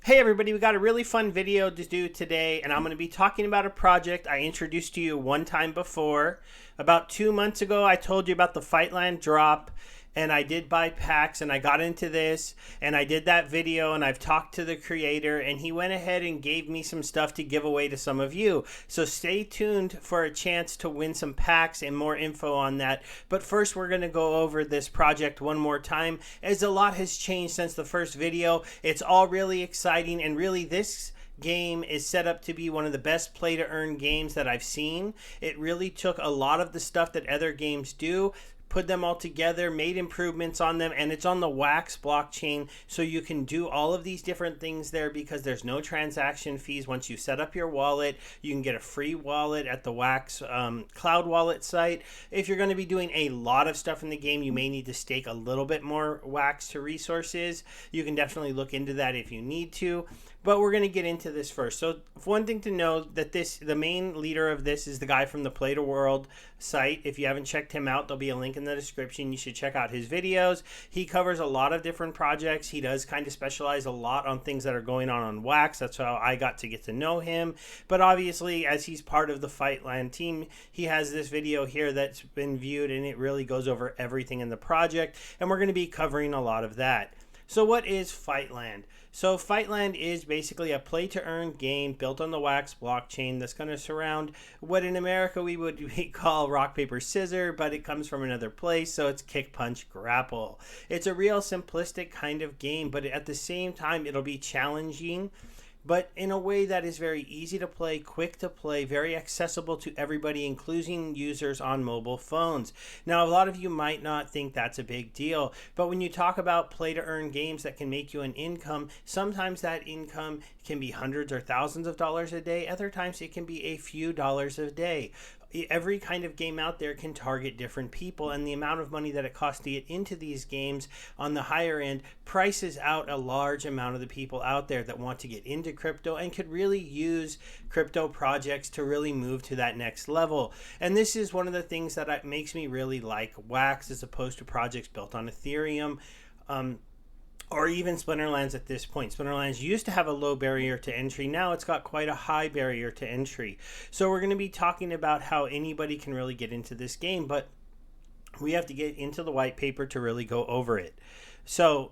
Hey everybody, we got a really fun video to do today, and I'm going to be talking about a project I introduced to you one time before. About 2 months ago, I told you about the Fightland drop, and I did buy packs, and I got into this, and I did that video, and I've talked to the creator, and he went ahead and gave me some stuff to give away to some of you. So stay tuned for a chance to win some packs and more info on that. But first, we're going to go over this project one more time, as a lot has changed since the first video. It's all really exciting, and really this game is set up to be one of the best play to earn games that I've seen. It really took a lot of the stuff that other games do, put them all together, made improvements on them, and it's on the Wax blockchain, so you can do all of these different things there because there's no transaction fees. Once you set up your wallet, you can get a free wallet at the Wax cloud wallet site. If you're going to be doing a lot of stuff in the game, you may need to stake a little bit more Wax to resources. You can definitely look into that if you need to, but we're going to get into this first. So one thing to know that the main leader of this is the guy from the Play to World site. If you haven't checked him out, there'll be a link in the description. You should check out his videos. He covers a lot of different projects. He does kind of specialize a lot on things that are going on Wax. That's how I got to get to know him. But obviously, as he's part of the Fightland team, he has this video here that's been viewed, and it really goes over everything in the project, and we're going to be covering a lot of that. So what is Fightland? So Fightland is basically a play-to-earn game built on the Wax blockchain that's going to surround what in America we call rock, paper, scissors, but it comes from another place, so it's kick, punch, grapple. It's a real simplistic kind of game, but at the same time, it'll be challenging, but in a way that is very easy to play, quick to play, very accessible to everybody, including users on mobile phones. Now, a lot of you might not think that's a big deal, but when you talk about play-to-earn games that can make you an income, sometimes that income can be hundreds or thousands of dollars a day. Other times it can be a few dollars a day. Every kind of game out there can target different people, and the amount of money that it costs to get into these games on the higher end prices out a large amount of the people out there that want to get into crypto and could really use crypto projects to really move to that next level. And this is one of the things that makes me really like Wax as opposed to projects built on Ethereum. Or even Splinterlands at this point. Splinterlands used to have a low barrier to entry. Now it's got quite a high barrier to entry. So we're going to be talking about how anybody can really get into this game, but we have to get into the white paper to really go over it. So,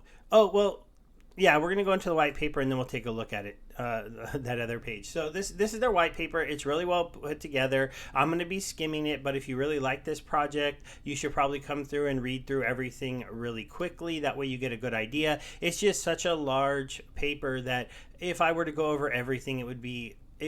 yeah, we're going to go into the white paper and then we'll take a look at it, that other page. So this is their white paper. It's really well put together. I'm going to be skimming it, but if you really like this project, you should probably come through and read through everything really quickly. That way you get a good idea. It's just such a large paper that if I were to go over everything, it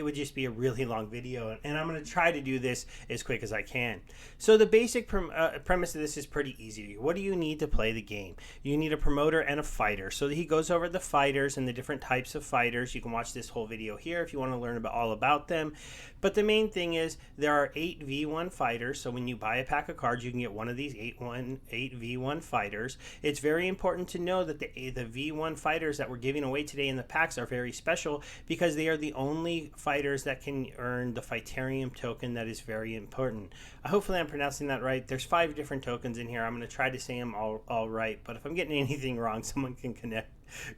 would just be a really long video, and I'm going to try to do this as quick as I can. So the basic premise of this is pretty easy. What do you need to play the game? You need a promoter and a fighter. So he goes over the fighters and the different types of fighters. You can watch this whole video here if you want to learn all about them. But the main thing is there are 8v1 fighters. So when you buy a pack of cards, you can get one of these 8v1 fighters. It's very important to know that the v1 fighters that we're giving away today in the packs are very special because they are the only fighters that can earn the Fightarium token. That is very important. Hopefully I'm pronouncing that right. There's 5 different tokens in here. I'm going to try to say them all right, but if I'm getting anything wrong, someone can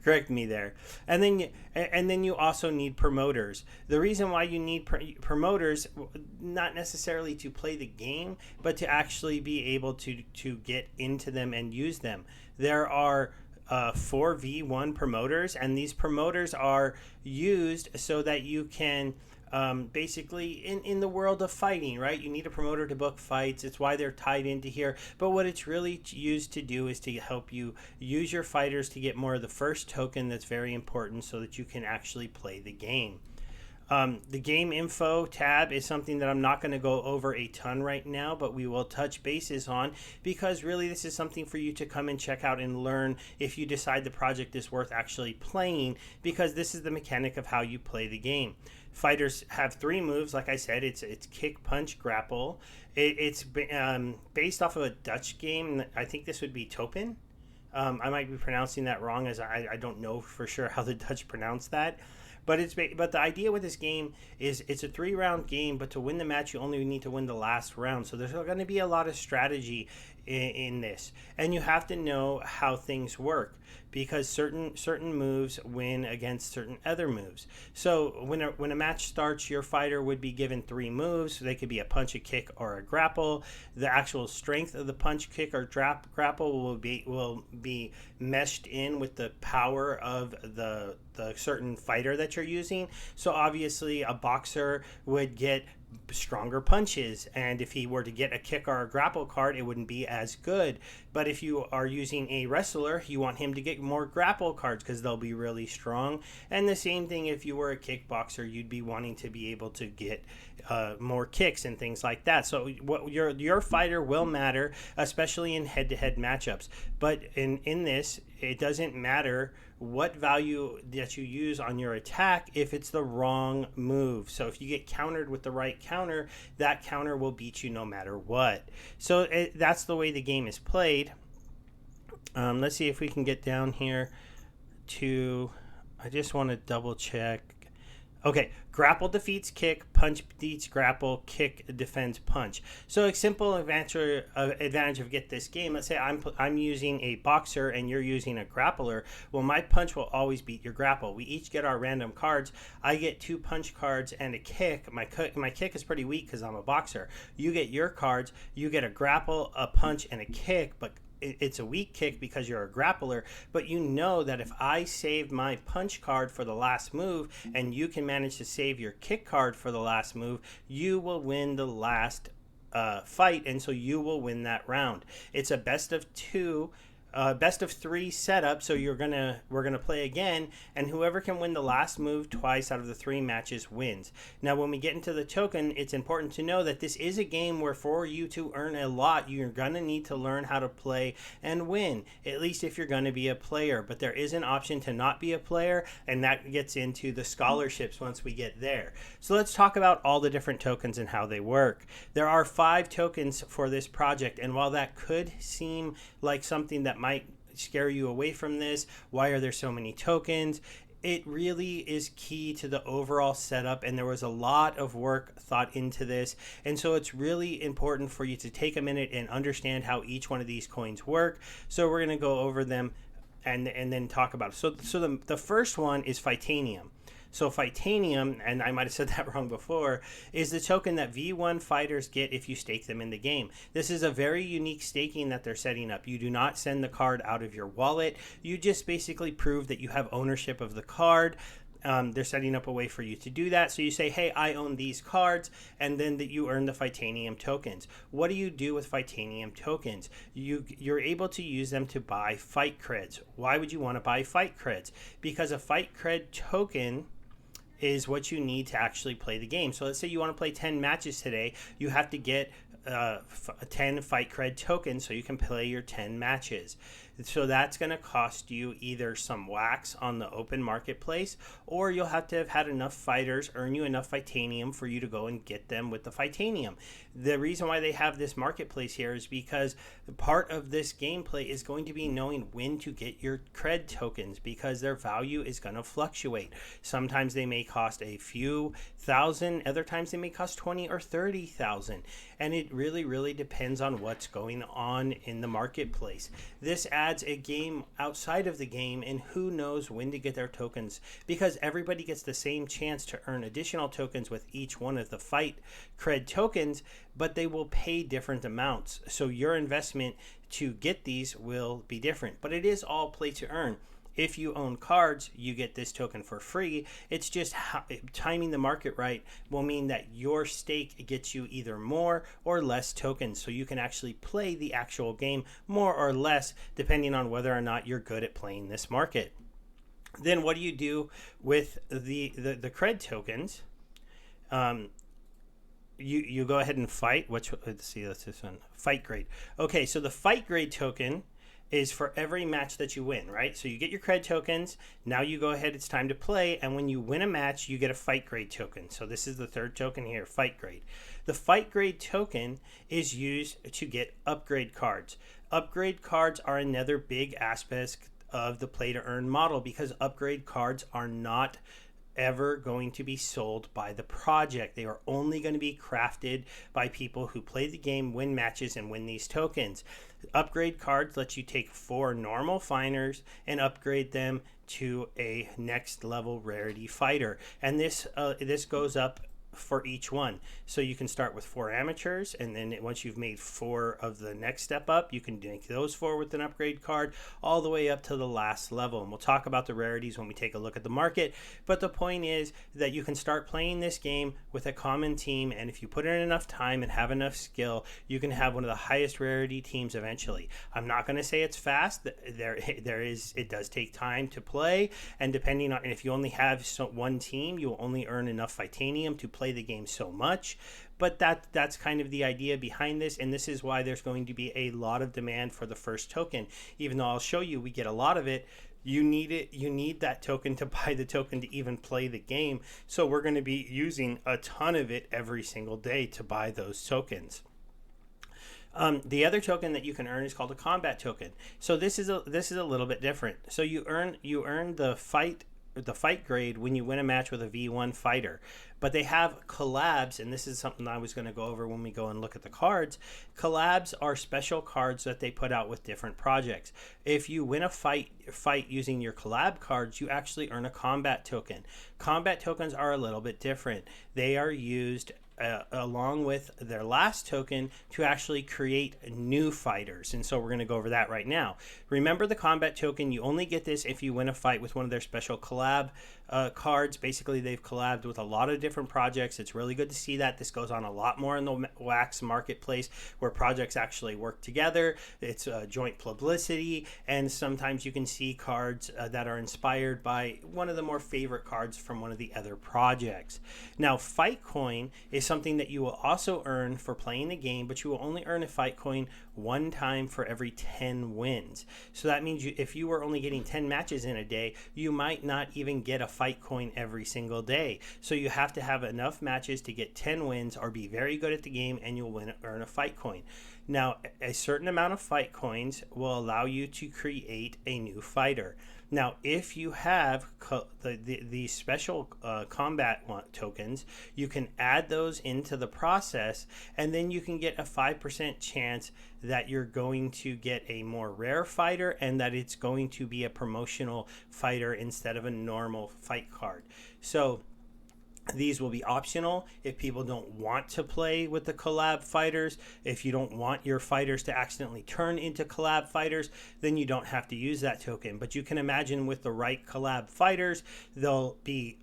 correct me there. And then you also need promoters. The reason why you need promoters, not necessarily to play the game, but to actually be able to get into them and use them. There are 4v1 promoters, and these promoters are used so that you can basically in the world of fighting, right? You need a promoter to book fights. It's why they're tied into here. But what it's really used to do is to help you use your fighters to get more of the first token. That's very important so that you can actually play the game. The game info tab is something that I'm not going to go over a ton right now, but we will touch bases on because really this is something for you to come and check out and learn if you decide the project is worth actually playing, because this is the mechanic of how you play the game. Fighters have 3 moves. Like I said, it's kick, punch, grapple. It's based off of a Dutch game. I think this would be Topen. I might be pronouncing that wrong, as I don't know for sure how the Dutch pronounce that. But the idea with this game is it's a 3-round game, but to win the match, you only need to win the last round. So there's going to be a lot of strategy in this, and you have to know how things work, because certain moves win against certain other moves. So when a match starts, your fighter would be given 3 moves. They could be a punch, a kick, or a grapple. The actual strength of the punch, kick, or grapple will be meshed in with the power of the certain fighter that you're using. So obviously a boxer would get stronger punches, and if he were to get a kick or a grapple card, it wouldn't be as good. But if you are using a wrestler, you want him to get more grapple cards because they'll be really strong. And the same thing, if you were a kickboxer, you'd be wanting to be able to get more kicks and things like that. So what your fighter will matter, especially in head-to-head matchups. But in this, it doesn't matter what value that you use on your attack if it's the wrong move. So if you get countered with the right counter, that counter will beat you no matter what. So that's the way the game is played. Let's see if we can get down here to, I just want to double check. Okay, grapple defeats kick, punch beats grapple, kick defends punch. So a simple advantage of get this game, let's say I'm using a boxer and you're using a grappler. Well, my punch will always beat your grapple. We each get our random cards. I get 2 punch cards and a kick. My kick is pretty weak because I'm a boxer. You get your cards. You get a grapple, a punch, and a kick, but it's a weak kick because you're a grappler. But you know that if I save my punch card for the last move and you can manage to save your kick card for the last move, you will win the last fight, and so you will win that round. It's a best of 3 setup, so we're gonna play again, and whoever can win the last move twice out of the 3 matches wins. Now when we get into the token, it's important to know that this is a game where for you to earn a lot, you're gonna need to learn how to play and win, at least if you're gonna be a player. But there is an option to not be a player, and that gets into the scholarships once we get there. So let's talk about all the different tokens and how they work. There are 5 tokens for this project, and while that could seem like something that might scare you away from this, why are there so many tokens? It really is key to the overall setup, and there was a lot of work thought into this, and so it's really important for you to take a minute and understand how each one of these coins work. So we're going to go over them and then talk about it. So the first one is Fightanium. So Fightanium, and I might have said that wrong before, is the token that V1 fighters get if you stake them in the game. This is a very unique staking that they're setting up. You do not send the card out of your wallet. You just basically prove that you have ownership of the card. They're setting up a way for you to do that. So you say, hey, I own these cards, and then that you earn the Fightanium tokens. What do you do with Fightanium tokens? You're able to use them to buy fight creds. Why would you want to buy fight creds? Because a fight cred token is what you need to actually play the game. So let's say you want to play 10 matches today. You have to get 10 fight cred tokens so you can play your 10 matches. So that's going to cost you either some wax on the open marketplace, or you'll have to have had enough fighters earn you enough Fightanium for you to go and get them with the Fightanium. The reason why they have this marketplace here is because part of this gameplay is going to be knowing when to get your cred tokens, because their value is going to fluctuate. Sometimes they may cost a few thousand, other times they may cost 20 or 30,000, and it really depends on what's going on in the marketplace. This adds a game outside of the game, and who knows when to get their tokens, because everybody gets the same chance to earn additional tokens with each one of the fight cred tokens, but they will pay different amounts. So your investment to get these will be different, but it is all play to earn. If you own cards, you get this token for free. It's just timing the market right will mean that your stake gets you either more or less tokens, so you can actually play the actual game more or less depending on whether or not you're good at playing this market. Then what do you do with the cred tokens? You go ahead and fight. Let's see, that's this one. Fight grade. Okay, so the fight grade token is for every match that you win, right? So you get your cred tokens. Now you go ahead, it's time to play, and when you win a match, you get a fight grade token. So this is the third token here, fight grade. The fight grade token is used to get upgrade cards. Upgrade cards are another big aspect of the play to earn model, because upgrade cards are not ever going to be sold by the project. They are only going to be crafted by people who play the game, win matches, and win these tokens. Upgrade cards lets you take 4 normal fighters and upgrade them to a next level rarity fighter, and this goes up for each one. So you can start with 4 amateurs, and then once you've made 4 of the next step up, you can make those 4 with an upgrade card all the way up to the last level. And we'll talk about the rarities when we take a look at the market, but the point is that you can start playing this game with a common team, and if you put in enough time and have enough skill, you can have one of the highest rarity teams eventually. I'm not going to say it's fast. It does take time to play, and depending on, and if you only have one team, you'll only earn enough Fightanium to play the game so much. But that's kind of the idea behind this, and this is why there's going to be a lot of demand for the first token. Even though I'll show you we get a lot of it, you need that token to buy the token to even play the game. So we're going to be using a ton of it every single day to buy those tokens. The other token that you can earn is called a combat token. So this is a little bit different. So you earn the fight grade when you win a match with a V1 fighter. But they have collabs, and this is something I was going to go over when we go and look at the cards. Collabs are special cards that they put out with different projects. If you win a fight using your collab cards, you actually earn a combat token. Combat tokens are a little bit different. They are used along with their last token to actually create new fighters, and so we're going to go over that right now. Remember, the combat token, you only get this if you win a fight with one of their special collab cards. Basically, they've collabed with a lot of different projects. It's really good to see that. This goes on a lot more in the Wax marketplace, where projects actually work together. It's joint publicity, and sometimes you can see cards that are inspired by one of the more favorite cards from one of the other projects. Now, Fight Coin is something that you will also earn for playing the game, but you will only earn a fight coin one time for every 10 wins. So that means if you were only getting 10 matches in a day, you might not even get a fight coin every single day. So you have to have enough matches to get 10 wins or be very good at the game, and you'll earn a fight coin. Now, a certain amount of fight coins will allow you to create a new fighter. Now, if you have the special combat tokens, you can add those into the process, and then you can get a 5% chance that you're going to get a more rare fighter, and that it's going to be a promotional fighter instead of a normal fight card. So these will be optional if people don't want to play with the collab fighters. If you don't want your fighters to accidentally turn into collab fighters, then you don't have to use that token. But you can imagine with the right collab fighters, they'll be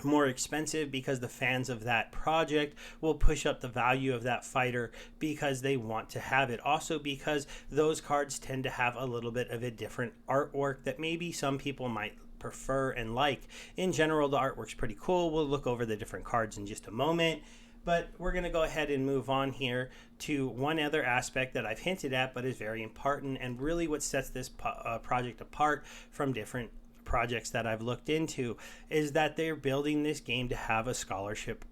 more expensive because the fans of that project will push up the value of that fighter because they want to have it. Also because those cards tend to have a little bit of a different artwork that maybe some people might prefer and like. In general, the artwork's pretty cool. We'll look over the different cards in just a moment, but we're going to go ahead and move on here to one other aspect that I've hinted at but is very important, and really what sets this project apart from different projects that I've looked into is that they're building this game to have a scholarship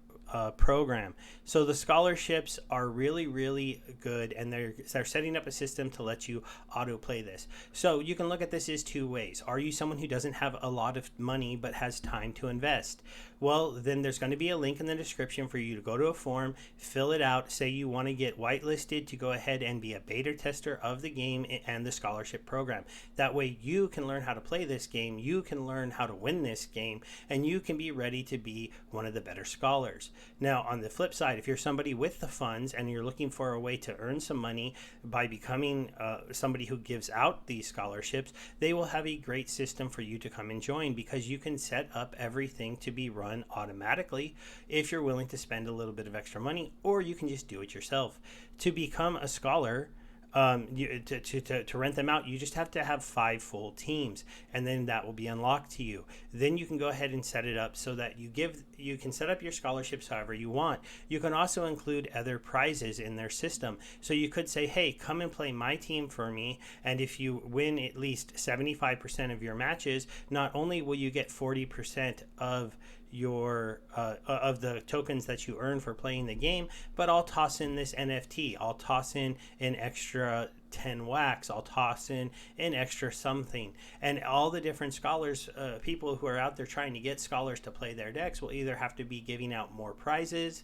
program. So the scholarships are really, really good, and they're setting up a system to let you autoplay this. So you can look at this as two ways. Are you someone who doesn't have a lot of money but has time to invest? Well, then there's going to be a link in the description for you to go to a form, fill it out, say you want to get whitelisted to go ahead and be a beta tester of the game and the scholarship program. That way you can learn how to play this game, you can learn how to win this game, and you can be ready to be one of the better scholars. Now, on the flip side, if you're somebody with the funds and you're looking for a way to earn some money by becoming somebody who gives out these scholarships, they will have a great system for you to come and join, because you can set up everything to be run automatically if you're willing to spend a little bit of extra money, or you can just do it yourself. To become a scholar, to rent them out, you just have to have 5 full teams, and then that will be unlocked to you. Then you can go ahead and set it up so that you can set up your scholarships however you want. You can also include other prizes in their system. So you could say, hey, come and play my team for me, and if you win at least 75% of your matches, not only will you get 40% of your of the tokens that you earn for playing the game, but I'll toss in this NFT. I'll toss in an extra 10 wax, I'll toss in an extra something. And all the different scholars, people who are out there trying to get scholars to play their decks, will either have to be giving out more prizes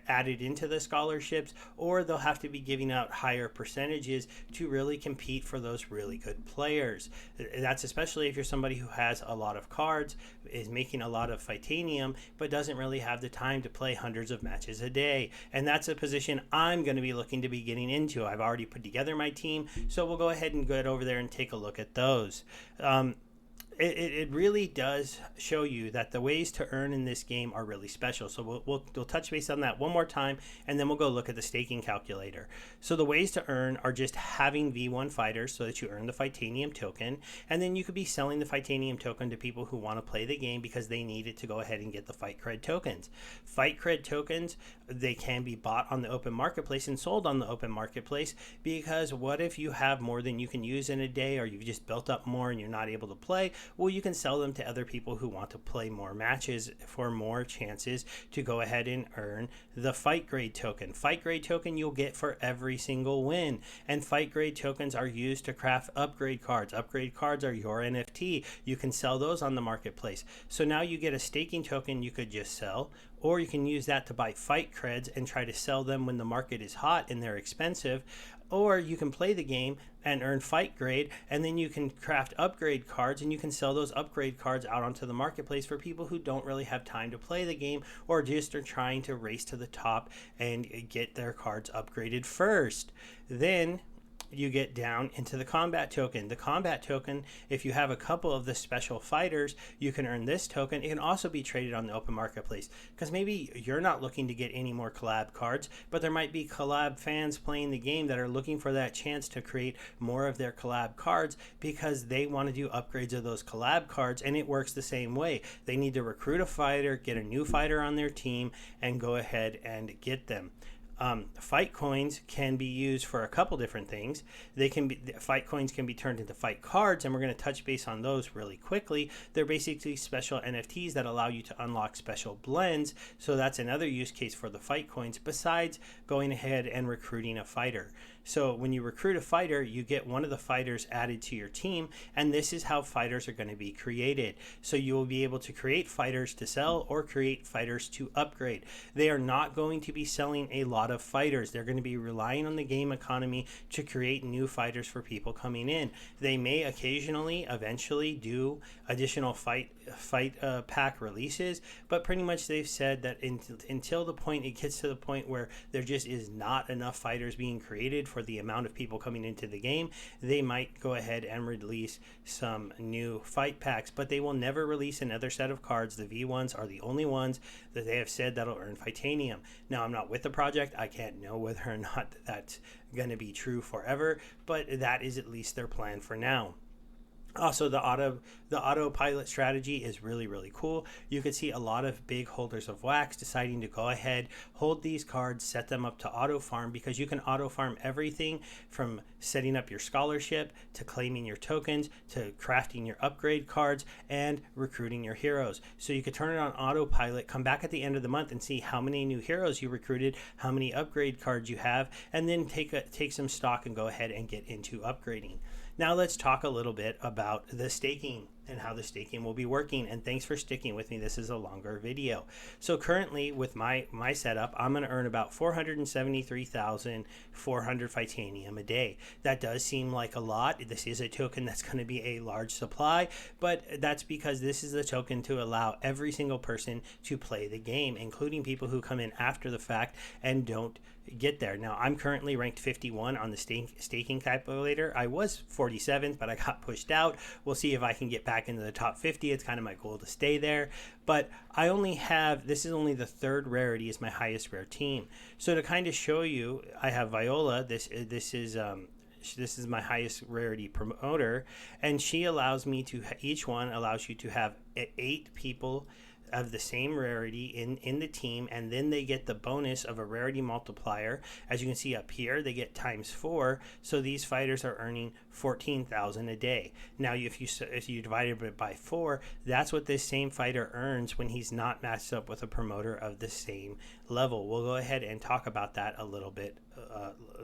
added into the scholarships, or they'll have to be giving out higher percentages to really compete for those really good players. That's especially if you're somebody who has a lot of cards, is making a lot of Fightanium, but doesn't really have the time to play hundreds of matches a day. And that's a position I'm going to be looking to be getting into. I've already put together my team, so we'll go ahead and get over there and take a look at those. It really does show you that the ways to earn in this game are really special. So we'll touch base on that one more time, and then we'll go look at the staking calculator. So the ways to earn are just having V1 fighters so that you earn the Fightanium token, and then you could be selling the Fightanium token to people who want to play the game because they need it to go ahead and get the Fight Cred tokens. Fight Cred tokens, they can be bought on the open marketplace and sold on the open marketplace, because what if you have more than you can use in a day, or you've just built up more and you're not able to play? Well, you can sell them to other people who want to play more matches for more chances to go ahead and earn the Fight Grade token. Fight Grade token you'll get for every single win. And Fight Grade tokens are used to craft upgrade cards. Upgrade cards are your NFT. You can sell those on the marketplace. So now you get a staking token you could just sell, or you can use that to buy fight creds and try to sell them when the market is hot and they're expensive. Or you can play the game and earn fight grade, and then you can craft upgrade cards, and you can sell those upgrade cards out onto the marketplace for people who don't really have time to play the game, or just are trying to race to the top and get their cards upgraded first. Then you get down into the combat token. The combat token, if you have a couple of the special fighters, you can earn this token. It can also be traded on the open marketplace, because maybe you're not looking to get any more collab cards, but there might be collab fans playing the game that are looking for that chance to create more of their collab cards because they want to do upgrades of those collab cards. And it works the same way. They need to recruit a fighter, get a new fighter on their team, and go ahead and get them. Fight coins can be used for a couple different things. Fight coins can be turned into fight cards, and we're going to touch base on those really quickly. They're basically special NFTs that allow you to unlock special blends. So that's another use case for the fight coins, besides going ahead and recruiting a fighter. So when you recruit a fighter, you get one of the fighters added to your team, and this is how fighters are going to be created. So you will be able to create fighters to sell or create fighters to upgrade. They are not going to be selling a lot of fighters. They're going to be relying on the game economy to create new fighters for people coming in. They may occasionally, eventually, do additional fight pack releases, but pretty much they've said that until the point it gets to the point where there just is not enough fighters being created for the amount of people coming into the game, they might go ahead and release some new fight packs, but they will never release another set of cards. The V1s are the only ones that they have said that'll earn Fightanium. Now, I'm not with the project. I can't know whether or not that's going to be true forever, but that is at least their plan for now. Also, the autopilot strategy is really, really cool. You can see a lot of big holders of wax deciding to go ahead, hold these cards, set them up to auto farm, because you can auto farm everything from setting up your scholarship to claiming your tokens to crafting your upgrade cards and recruiting your heroes. So you could turn it on autopilot, come back at the end of the month and see how many new heroes you recruited, how many upgrade cards you have, and then take some stock and go ahead and get into upgrading. Now let's talk a little bit about the staking and how the staking will be working. And thanks for sticking with me. This is a longer video. So currently with my setup, I'm going to earn about 473,400 Fightanium a day. That does seem like a lot. This is a token that's going to be a large supply, but that's because this is the token to allow every single person to play the game, including people who come in after the fact and don't get there. Now, I'm currently ranked 51 on the staking calculator. I was 47th, but I got pushed out. We'll see if I can get back into the top 50. It's kind of my goal to stay there. But I only have, this is only the third rarity is my highest rare team. So to kind of show you, I have Viola. This is my highest rarity promoter, and she allows me to, each one allows you to have 8 people of the same rarity in the team, and then they get the bonus of a rarity multiplier. As you can see up here, they get ×4, so these fighters are earning 14,000 a day. Now if you divide it by 4, that's what this same fighter earns when he's not matched up with a promoter of the same level. We'll go ahead and talk about that a little bit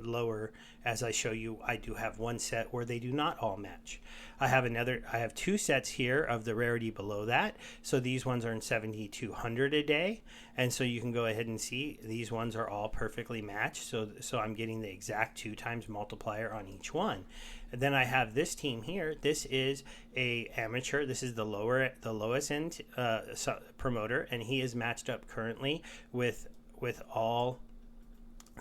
lower, as I show you, I do have one set where they do not all match. I have two sets here of the rarity below that. So these ones are in 7,200 a day. And so you can go ahead and see these ones are all perfectly matched. So I'm getting the exact 2 times multiplier on each one. And then I have this team here. This is a amateur. This is the lowest end promoter, and he is matched up currently with all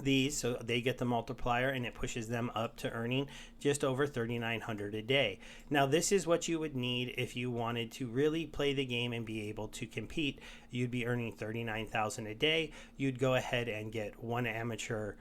these, so they get the multiplier, and it pushes them up to earning just over 3,900 a day. Now this is what you would need if you wanted to really play the game and be able to compete. You'd be earning 39,000 a day. You'd go ahead and get 1 amateur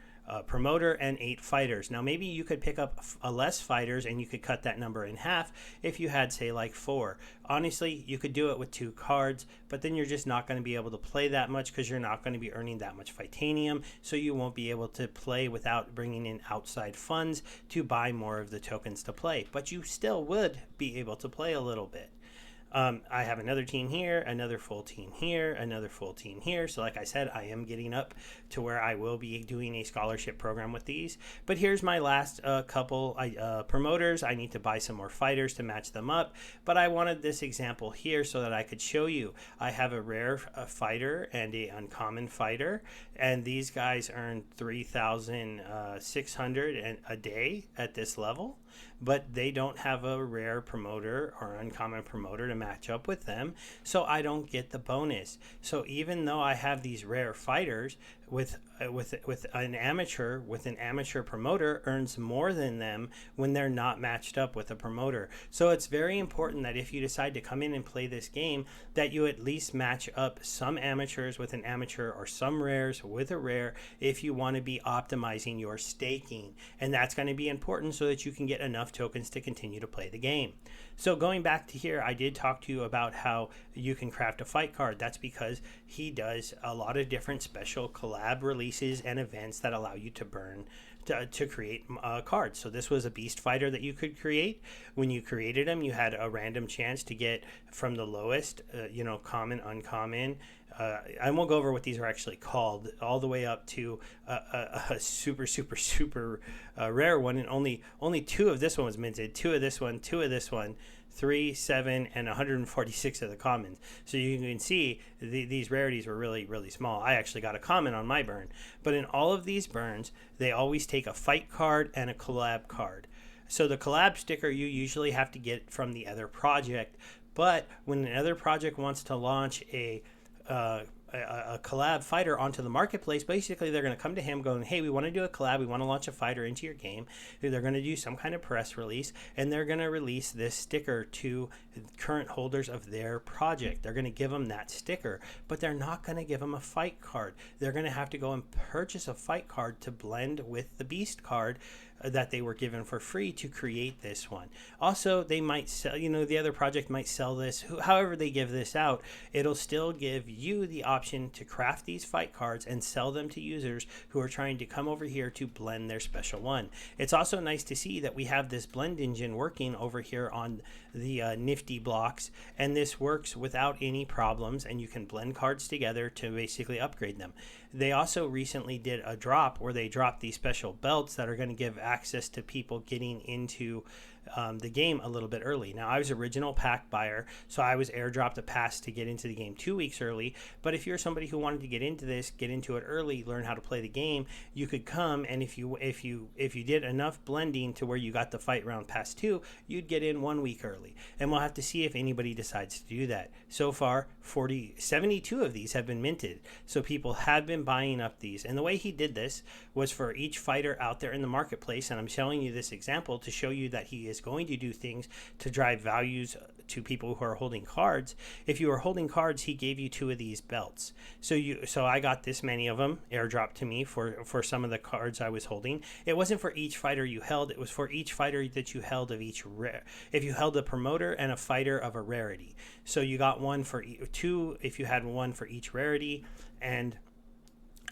promoter and 8 fighters. Now maybe you could pick up less fighters and you could cut that number in half if you had, say, like 4. Honestly, you could do it with 2 cards, but then you're just not going to be able to play that much because you're not going to be earning that much Fightanium, so you won't be able to play without bringing in outside funds to buy more of the tokens to play. But you still would be able to play a little bit. I have another team here, another full team here, another full team here. So like I said, I am getting up to where I will be doing a scholarship program with these. But here's my last couple promoters. I need to buy some more fighters to match them up. But I wanted this example here so that I could show you. I have a rare fighter and a uncommon fighter. And these guys earn 3,600 a day at this level. But they don't have a rare promoter or uncommon promoter to match up with them, so I don't get the bonus. So even though I have these rare fighters, with an amateur promoter earns more than them when they're not matched up with a promoter. So it's very important that if you decide to come in and play this game, that you at least match up some amateurs with an amateur or some rares with a rare if you want to be optimizing your staking. And that's going to be important so that you can get enough tokens to continue to play the game. So going back to here, I did talk to you about how you can craft a fight card. That's because he does a lot of different special collab releases and events that allow you to burn to create cards. So this was a beast fighter that you could create. When you created them, you had a random chance to get from the lowest, common, uncommon. I won't go over what these are actually called, all the way up to a super rare one, and only 2 of this one was minted, 2 of this one, 2 of this one, 3, 7, and 146 of the commons. So you can see these rarities were really, really small. I actually got a common on my burn. But in all of these burns, they always take a fight card and a collab card. So the collab sticker you usually have to get from the other project. But when another project wants to launch a collab fighter onto the marketplace, basically they're going to come to him going, hey, we want to do a collab, we want to launch a fighter into your game. They're going to do some kind of press release, and they're going to release this sticker to current holders of their project. They're going to give them that sticker, but they're not going to give them a fight card. They're going to have to go and purchase a fight card to blend with the beast card that they were given for free to create this one. Also, they might sell, the other project might sell this. However they give this out, it'll still give you the option to craft these fight cards and sell them to users who are trying to come over here to blend their special one. It's also nice to see that we have this blend engine working over here on the nifty blocks, and this works without any problems, and you can blend cards together to basically upgrade them. They also recently did a drop where they dropped these special belts that are going to give access to people getting into the game a little bit early. Now, I was original pack buyer, so I was airdropped a pass to get into the game 2 weeks early. But if you're somebody who wanted to get into it early, learn how to play the game, you could come, and if you did enough blending to where you got the fight round pass 2, you'd get in 1 week early. And we'll have to see if anybody decides to do that. So far, 72 of these have been minted, so people have been buying up these. And the way he did this was for each fighter out there in the marketplace, and I'm showing you this example to show you that he is going to do things to drive values to people who are holding cards. If you are holding cards, he gave you 2 of these belts. So I got this many of them airdropped to me for some of the cards I was holding. It wasn't for each fighter you held, it was for each fighter that you held of each rare. If you held a promoter and a fighter of a rarity. So you got 1 for 2 if you had 1 for each rarity. And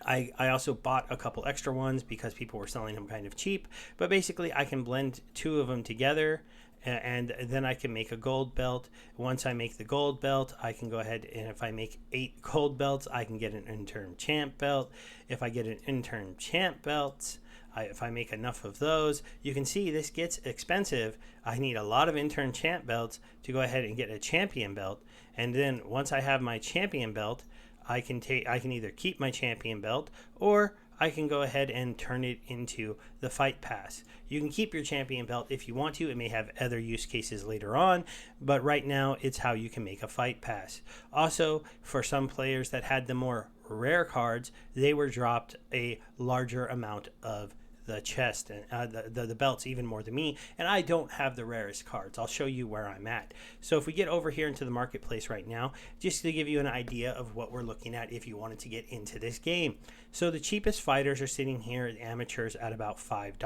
I also bought a couple extra ones because people were selling them kind of cheap. But basically, I can blend 2 of them together, and then I can make a gold belt. Once I make the gold belt, I can go ahead, and if I make 8 gold belts, I can get an intern champ belt. If I get an intern champ belt, if I make enough of those, you can see this gets expensive. I need a lot of intern champ belts to go ahead and get a champion belt. And then once I have my champion belt, I can either keep my champion belt, or I can go ahead and turn it into the fight pass. You can keep your champion belt if you want to. It may have other use cases later on, but right now it's how you can make a fight pass. Also, for some players that had the more rare cards, they were dropped a larger amount of the chest and the belts, even more than me, and I don't have the rarest cards. I'll show you where I'm at. So if we get over here into the marketplace right now, just to give you an idea of what we're looking at if you wanted to get into this game. So the cheapest fighters are sitting here at amateurs at about $5.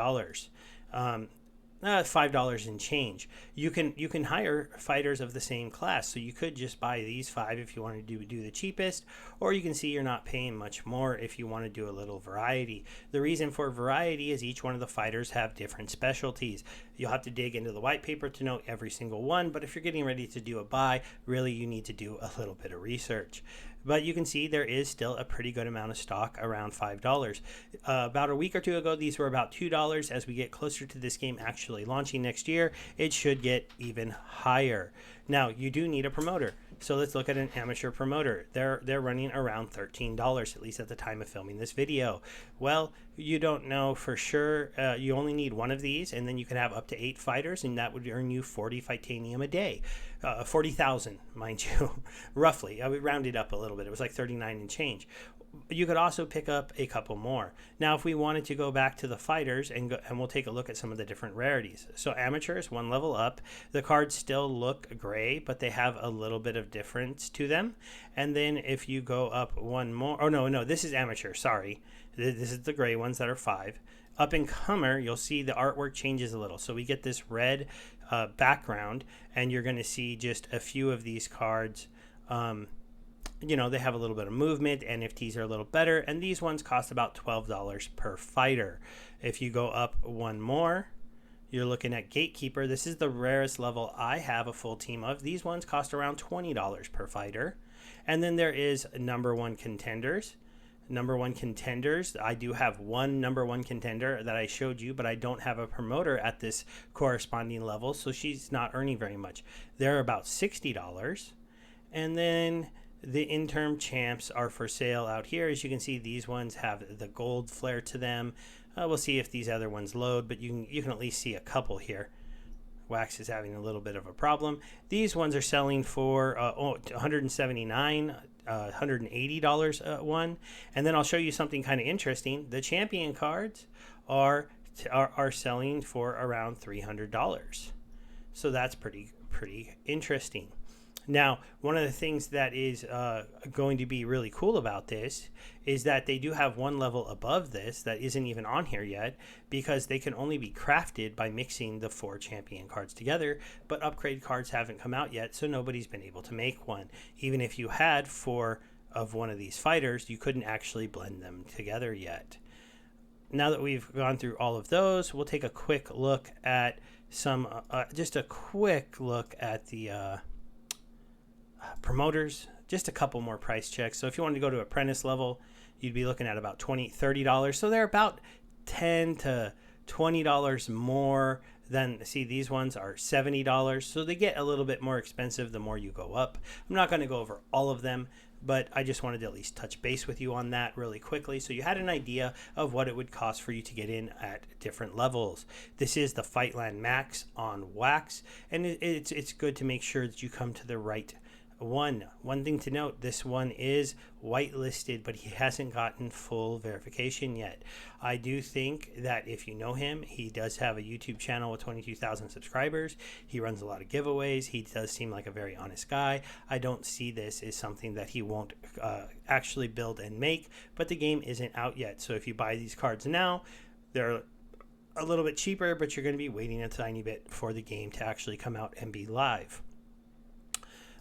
$5 and change. You can hire fighters of the same class, so you could just buy these 5 if you want to do the cheapest, or you can see you're not paying much more if you want to do a little variety. The reason for variety is each one of the fighters have different specialties. You'll have to dig into the white paper to know every single one, but if you're getting ready to do a buy, really you need to do a little bit of research. But you can see there is still a pretty good amount of stock, around $5. About a week or two ago, these were about $2. As we get closer to this game actually launching next year, it should get even higher. Now, you do need a promoter. So let's look at an amateur promoter. They're running around $13, at least at the time of filming this video. Well, you don't know for sure. You only need one of these, and then you can have up to 8 fighters, and that would earn you 40 Fightanium a day. 40,000, mind you, roughly. I would round it up a little bit. It was like 39 and change. You could also pick up a couple more. Now, if we wanted to go back to the fighters and we'll take a look at some of the different rarities. So amateurs, 1 level up. The cards still look gray, but they have a little bit of difference to them. And then if you go up 1 more, oh no, this is amateur, sorry. This is the gray ones that are 5. Up and comer, you'll see the artwork changes a little. So we get this red background, and you're going to see just a few of these cards. You know, they have a little bit of movement. NFTs are a little better, and these ones cost about $12 per fighter. If you go up 1 more, you're looking at Gatekeeper. This is the rarest level I have a full team of. These ones cost around $20 per fighter. And then there is number 1 contenders. Number 1 contenders, I do have 1 number 1 contender that I showed you, but I don't have a promoter at this corresponding level, so she's not earning very much. They're about $60. And then the interim champs are for sale out here. As you can see, these ones have the gold flare to them. We'll see if these other ones load, but you can at least see a couple here. Wax is having a little bit of a problem. These ones are selling for $179, $180 one. And then I'll show you something kind of interesting. The champion cards are selling for around $300. So that's pretty interesting. Now, one of the things that is going to be really cool about this is that they do have 1 level above this that isn't even on here yet, because they can only be crafted by mixing the 4 champion cards together, but upgrade cards haven't come out yet, so nobody's been able to make one. Even if you had 4 of one of these fighters, you couldn't actually blend them together yet. Now that we've gone through all of those, we'll take a quick look at some, just a quick look at the promoters. Just a couple more price checks. So if you wanted to go to apprentice level, you'd be looking at about $30. So they're about $10 to $20 more than, see, these ones are $70. So they get a little bit more expensive the more you go up. I'm not going to go over all of them, but I just wanted to at least touch base with you on that really quickly, so you had an idea of what it would cost for you to get in at different levels. This is the Fightland Max on wax, and it's good to make sure that you come to the right one. One thing to note, this one is whitelisted, but he hasn't gotten full verification yet. I do think that if you know him, he does have a YouTube channel with 22,000 subscribers. He runs a lot of giveaways. He does seem like a very honest guy. I don't see this as something that he won't actually build and make, but the game isn't out yet. So if you buy these cards now, they're a little bit cheaper, but you're going to be waiting a tiny bit for the game to actually come out and be live.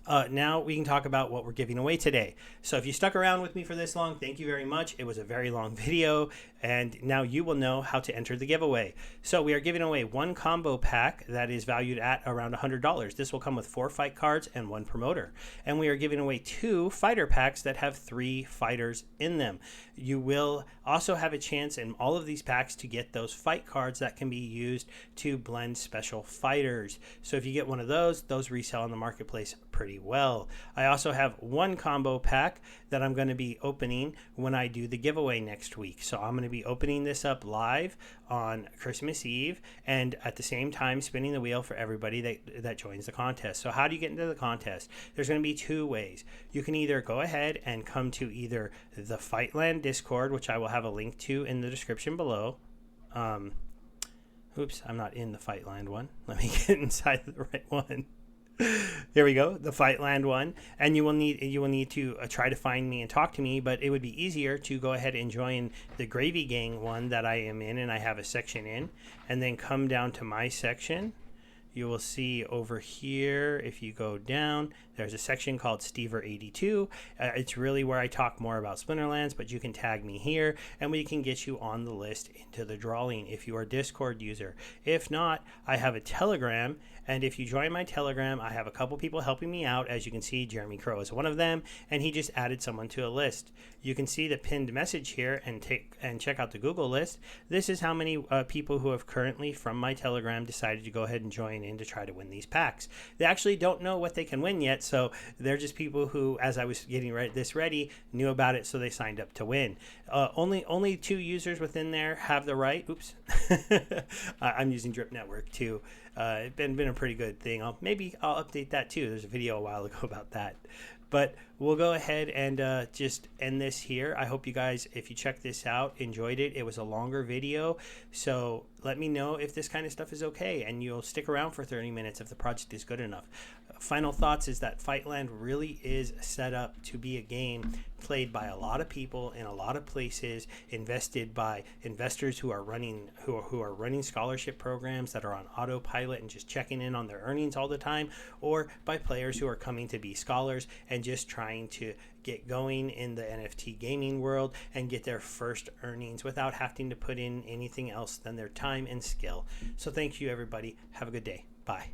Now we can talk about what we're giving away today. So if you stuck around with me for this long, thank you very much. It was a very long video, and now you will know how to enter the giveaway. So we are giving away one combo pack that is valued at around $100. This will come with 4 fight cards and 1 promoter. And we are giving away 2 fighter packs that have 3 fighters in them. You will also have a chance in all of these packs to get those fight cards that can be used to blend special fighters. So if you get one of those resell on the marketplace pretty well. I also have one combo pack that I'm going to be opening when I do the giveaway next week. So I'm going to be opening this up live on Christmas Eve and at the same time spinning the wheel for everybody that joins the contest. So how do you get into the contest? There's going to be 2 ways. You can either go ahead and come to either the Fightland Discord, which I will have a link to in the description below. Oops, I'm not in the Fightland one. Let me get inside the right one. Here we go, the Fightland one, and you will need to try to find me and talk to me, but it would be easier to go ahead and join the Gravy Gang one that I am in, and I have a section in, and then come down to my section. You will see over here, if you go down, there's a section called Stever82. It's really where I talk more about Splinterlands, but you can tag me here, and we can get you on the list into the drawing if you are a Discord user. If not, I have a Telegram, and if you join my Telegram, I have a couple people helping me out. As you can see, Jeremy Crow is one of them, and he just added someone to a list. You can see the pinned message here and check out the Google list. This is how many people who have currently from my Telegram decided to go ahead and join in to try to win these packs. They actually don't know what they can win yet, so they're just people who, as I was getting this ready, knew about it, so they signed up to win. Only 2 users within there have the right. Oops, I'm using Drip Network too. It's been a pretty good thing. Maybe I'll update that too. There's a video a while ago about that. But we'll go ahead and just end this here. I hope you guys, if you check this out, enjoyed it. It was a longer video, so let me know if this kind of stuff is okay, and you'll stick around for 30 minutes if the project is good enough. Final thoughts is that Fightland really is set up to be a game played by a lot of people in a lot of places, invested by investors who are running scholarship programs that are on autopilot and just checking in on their earnings all the time, or by players who are coming to be scholars and just trying to get going in the NFT gaming world and get their first earnings without having to put in anything else than their time and skill. So thank you, everybody. Have a good day. Bye.